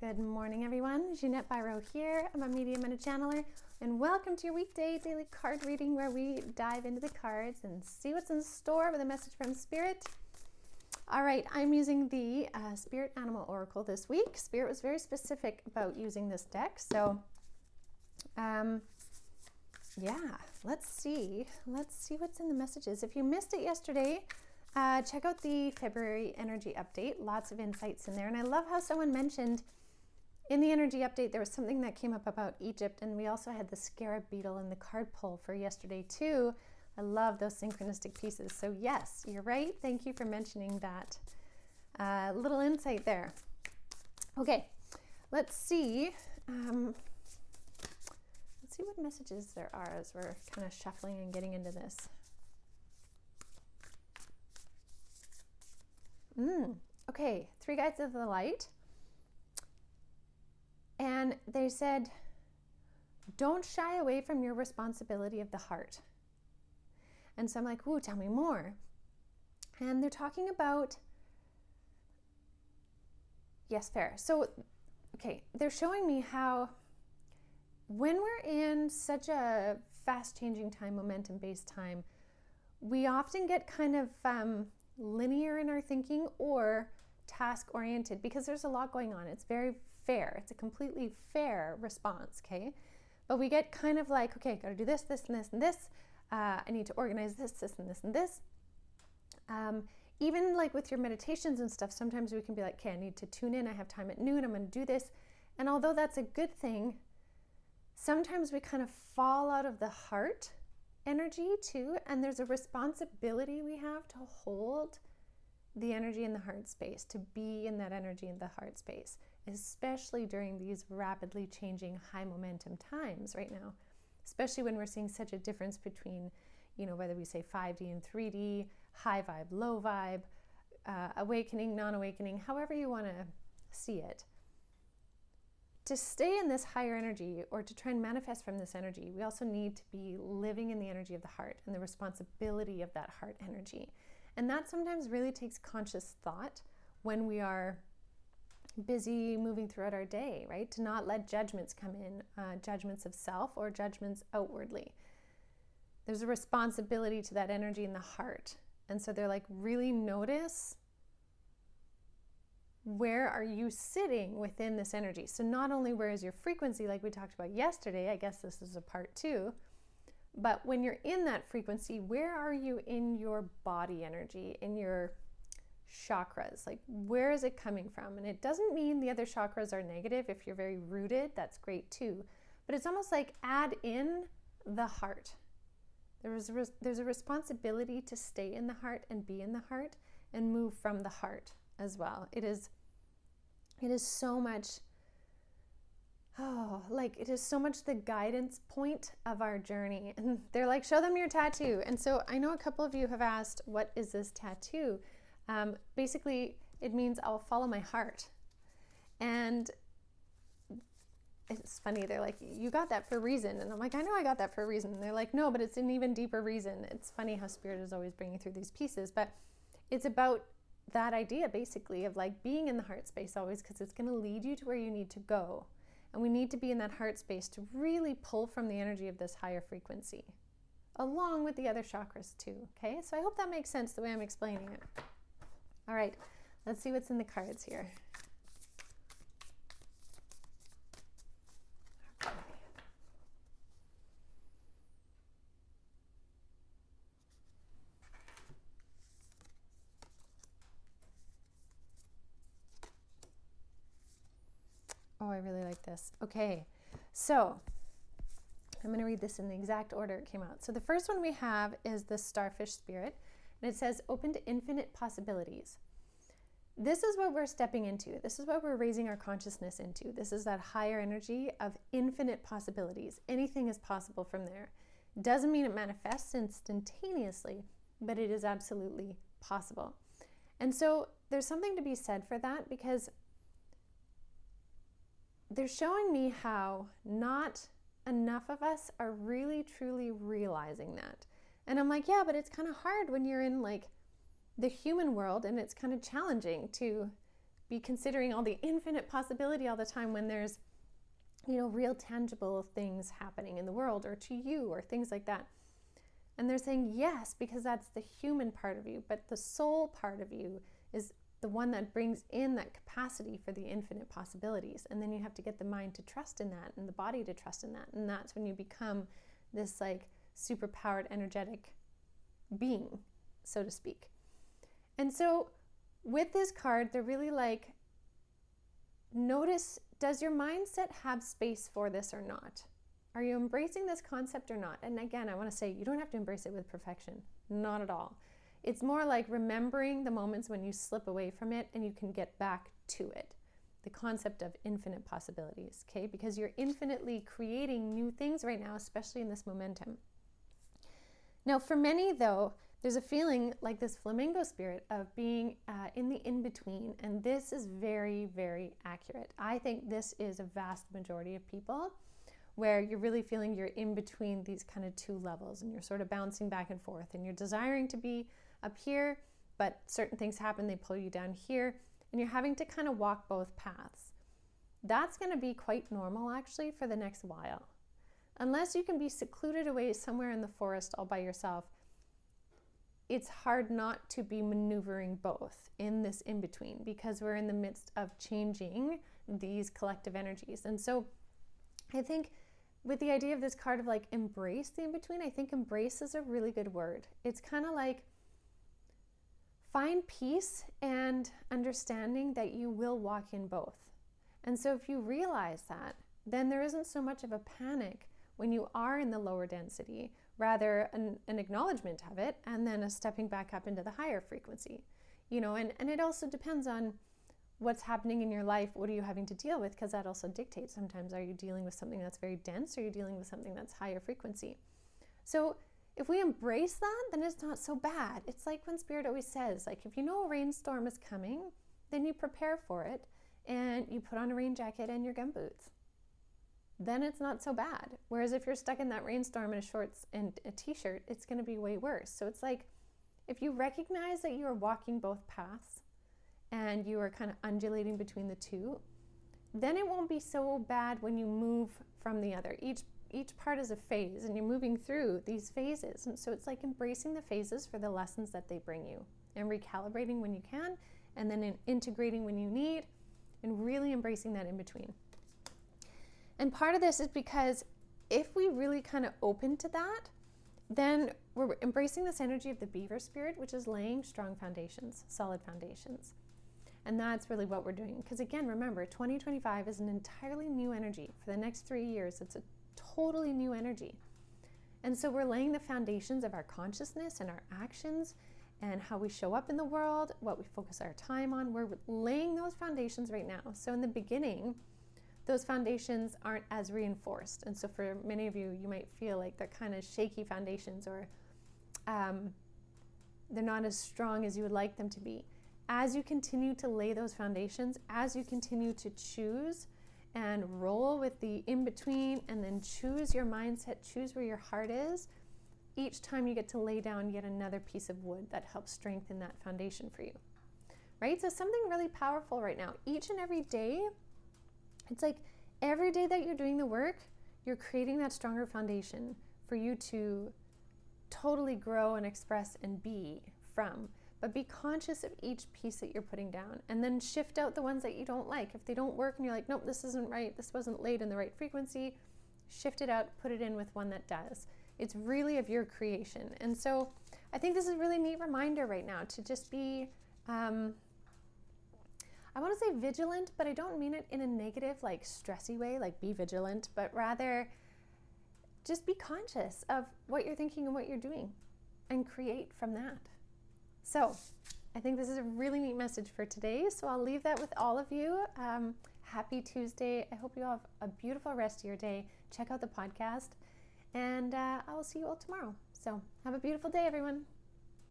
Good morning, everyone. Jeanette Biro here. I'm a medium and a channeler, and welcome to your weekday daily card reading where we dive into the cards and see what's in store with a message from Spirit. All right, I'm using the Spirit Animal Oracle this week. Spirit was very specific about using this deck, so yeah, let's see what's in the messages. If you missed it yesterday, check out the February energy update. Lots of insights in there, and I love how someone mentioned in the energy update there was something that came up about Egypt, and we also had the scarab beetle in the card pull for yesterday too. I love those synchronistic pieces. So yes, you're right. Thank you for mentioning that little insight there. Okay, let's see. Let's see what messages there are as we're kind of shuffling and getting into this. Okay, 3 guides of the light. And they said, don't shy away from your responsibility of the heart. And so I'm like, ooh, tell me more. And they're talking about, yes, fair. So, okay, they're showing me how when we're in such a fast-changing time, momentum-based time, we often get kind of linear in our thinking or task-oriented because there's a lot going on. It's very fair. It's a completely fair response, okay? But we get kind of like, okay, got to do this, this, and this, and this. I need to organize this, this, and this, and this. Even like with your meditations and stuff, sometimes we can be like, okay, I need to tune in. I have time at noon. I'm going to do this. And although that's a good thing, sometimes we kind of fall out of the heart energy too. And there's a responsibility we have to hold the energy in the heart space, to be in that energy in the heart space, especially during these rapidly changing high momentum times right now, especially when we're seeing such a difference between, you know, whether we say 5D and 3D, high vibe, low vibe, awakening, non-awakening, however you want to see it. To stay in this higher energy or to try and manifest from this energy, we also need to be living in the energy of the heart and the responsibility of that heart energy. And that sometimes really takes conscious thought when we are busy moving throughout our day, right? To not let judgments come in, judgments of self or judgments outwardly. There's a responsibility to that energy in the heart. And so they're like, really notice where are you sitting within this energy. So not only where is your frequency, like we talked about yesterday, I guess this is a part 2, but when you're in that frequency, where are you in your body energy, in your chakras? Like, where is it coming from? And it doesn't mean the other chakras are negative. If you're very rooted, that's great too. But it's almost like add in the heart. There's a responsibility to stay in the heart and be in the heart and move from the heart as well. It is so much, it is so much the guidance point of our journey. And they're like, show them your tattoo. And so I know a couple of you have asked, what is this tattoo? Basically, it means I'll follow my heart. And it's funny, they're like, you got that for a reason. And I'm like, I know I got that for a reason. And they're like, no, but it's an even deeper reason. It's funny how Spirit is always bringing through these pieces, but it's about that idea basically of like being in the heart space always, because it's going to lead you to where you need to go. And we need to be in that heart space to really pull from the energy of this higher frequency, along with the other chakras too, okay? So I hope that makes sense the way I'm explaining it. All right, let's see what's in the cards here. Oh, I really like this. Okay, so I'm going to read this in the exact order it came out. So the first one we have is the Starfish Spirit, and it says, open to infinite possibilities. This is what we're stepping into. This is what we're raising our consciousness into. This is that higher energy of infinite possibilities. Anything is possible from there. Doesn't mean it manifests instantaneously, but it is absolutely possible. And so there's something to be said for that, because they're showing me how not enough of us are really truly realizing that. And I'm like, yeah, but it's kind of hard when you're in like the human world, and it's kind of challenging to be considering all the infinite possibility all the time when there's, real tangible things happening in the world or to you or things like that. And they're saying yes, because that's the human part of you, but the soul part of you is the one that brings in that capacity for the infinite possibilities. And then you have to get the mind to trust in that and the body to trust in that. And that's when you become this like super powered, energetic being, so to speak. And so with this card, they're really like, notice, does your mindset have space for this or not? Are you embracing this concept or not? And again, I want to say you don't have to embrace it with perfection. Not at all. It's more like remembering the moments when you slip away from it and you can get back to it. The concept of infinite possibilities, okay? Because you're infinitely creating new things right now, especially in this momentum. Now, for many, though, there's a feeling like this flamingo spirit of being in the in-between, and this is very, very accurate. I think this is a vast majority of people where you're really feeling you're in between these kind of two levels, and you're sort of bouncing back and forth, and you're desiring to be up here, but certain things happen, they pull you down here, and you're having to kind of walk both paths. That's going to be quite normal, actually, for the next while. Unless you can be secluded away somewhere in the forest all by yourself, it's hard not to be maneuvering both in this in-between, because we're in the midst of changing these collective energies. And so I think with the idea of this card of like embrace the in-between, I think embrace is a really good word. It's kind of like find peace and understanding that you will walk in both. And so if you realize that, then there isn't so much of a panic when you are in the lower density, rather an acknowledgement of it, and then a stepping back up into the higher frequency. And it also depends on what's happening in your life. What are you having to deal with? Because that also dictates sometimes, are you dealing with something that's very dense, or are you dealing with something that's higher frequency? So if we embrace that, then it's not so bad. It's like when Spirit always says, like, if you know a rainstorm is coming, then you prepare for it and you put on a rain jacket and your gumboots. Then it's not so bad. Whereas if you're stuck in that rainstorm in a shorts and a t-shirt, it's going to be way worse. So it's like, if you recognize that you are walking both paths and you are kind of undulating between the two, then it won't be so bad when you move from the other. Each part is a phase, and you're moving through these phases. And so it's like embracing the phases for the lessons that they bring you, and recalibrating when you can, and then integrating when you need, and really embracing that in between. And part of this is because if we really kind of open to that, then we're embracing this energy of the Beaver Spirit, which is laying strong foundations, solid foundations. And that's really what we're doing. Because again, remember, 2025 is an entirely new energy. For the next 3 years, it's a totally new energy. And so we're laying the foundations of our consciousness and our actions and how we show up in the world, what we focus our time on. We're laying those foundations right now. So in the beginning, those foundations aren't as reinforced. And so for many of you, you might feel like they're kind of shaky foundations, or they're not as strong as you would like them to be. As you continue to lay those foundations, as you continue to choose and roll with the in-between, and then choose your mindset, choose where your heart is, each time you get to lay down yet another piece of wood that helps strengthen that foundation for you, right? So something really powerful right now. Each and every day, it's like every day that you're doing the work, you're creating that stronger foundation for you to totally grow and express and be from. But be conscious of each piece that you're putting down, and then shift out the ones that you don't like. If they don't work and you're like, nope, this isn't right, this wasn't laid in the right frequency, shift it out, put it in with one that does. It's really of your creation. And so I think this is a really neat reminder right now to just be, I want to say vigilant, but I don't mean it in a negative, like stressy way, like be vigilant, but rather just be conscious of what you're thinking and what you're doing, and create from that. So I think this is a really neat message for today. So I'll leave that with all of you. Happy Tuesday. I hope you all have a beautiful rest of your day. Check out the podcast, and I will see you all tomorrow. So have a beautiful day, everyone.